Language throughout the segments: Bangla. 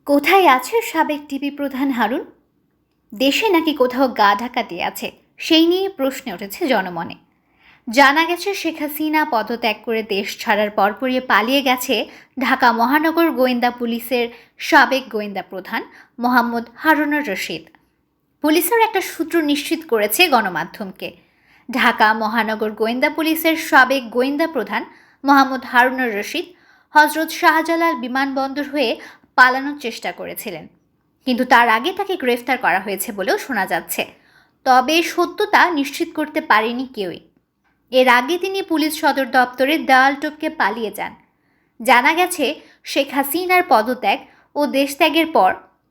কোথায় আছে সাবেক ডিবি প্রধান হারুন? দেশে নাকি কোথাও গা ঢাকা দিয়ে আছে, সেই নিয়ে প্রশ্ন উঠেছে জনমনে। জানা গেছে শেখ হাসিনা পদত্যাগ করে দেশ ছাড়ার পরপরই পালিয়ে গেছে ঢাকা মহানগর গোয়েন্দা পুলিশের সাবেক গোয়েন্দা প্রধান মোহাম্মদ হারুনুর রশিদ। পুলিশের একটা সূত্র নিশ্চিত করেছে গণমাধ্যমকে, ঢাকা মহানগর গোয়েন্দা পুলিশের সাবেক গোয়েন্দা প্রধান মোহাম্মদ হারুনুর রশিদ হজরত শাহজালাল বিমানবন্দর হয়ে পালানোর চেষ্টা করেছিলেন, কিন্তু তার আগে তাকে গ্রেফতার করা হয়েছে বলেও শোনা যাচ্ছে। তবে সত্যতা নিশ্চিত করতে পারেনি কেউই। এর আগে তিনি পুলিশ সদর দপ্তরের দেওয়াল টপকে পালিয়ে যান। জানা গেছে শেখ হাসিনার পদত্যাগ ও দেশত্যাগের পর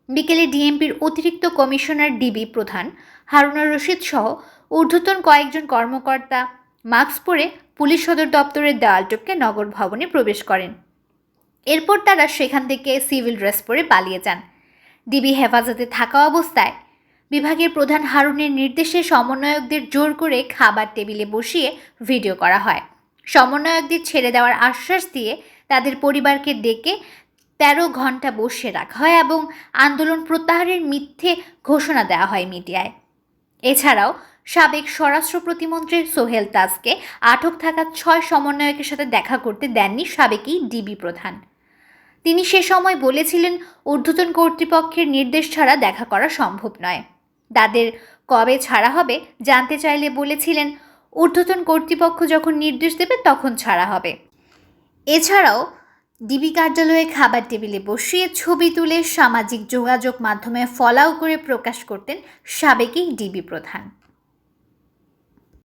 বিকেলে ডিএমপির অতিরিক্ত কমিশনার ডিবি প্রধান হারুনুর রশিদ সহ ঊর্ধ্বতন কয়েকজন কর্মকর্তা মাস্ক পরে পুলিশ সদর দপ্তরের দেওয়াল টপকে নগর ভবনে প্রবেশ করেন। এরপর তারা সেখান থেকে সিভিল ড্রেস পরে পালিয়ে যান। ডিবি হেফাজতে থাকা অবস্থায় বিভাগের প্রধান হারুনের নির্দেশে সমন্বয়কদের জোর করে খাবার টেবিলে বসিয়ে ভিডিও করা হয়। সমন্বয়কদের ছেড়ে দেওয়ার আশ্বাস দিয়ে তাদের পরিবারকে ডেকে 13 ঘন্টা বসিয়ে রাখা হয় এবং আন্দোলন প্রত্যাহারের মিথ্যে ঘোষণা দেওয়া হয় মিডিয়ায়। এছাড়াও সাবেক স্বরাষ্ট্র প্রতিমন্ত্রী সোহেল তাজকে আটক থাকা 6 সমন্বয়কের সাথে দেখা করতে দেননি সাবেকই ডিবি প্রধান। তিনি সে সময় বলেছিলেন, ঊর্ধ্বতন কর্তৃপক্ষের নির্দেশ ছাড়া দেখা করা সম্ভব নয়। তাদের কবে ছাড়া হবে জানতে চাইলে বলেছিলেন, ঊর্ধ্বতন কর্তৃপক্ষ যখন নির্দেশ দেবে তখন ছাড়া হবে। এছাড়াও ডিবি কার্যালয়ে খাবার টেবিলে বসিয়ে ছবি তুলে সামাজিক যোগাযোগ মাধ্যমে ফলাও করে প্রকাশ করতেন সাবেকই ডিবি প্রধান।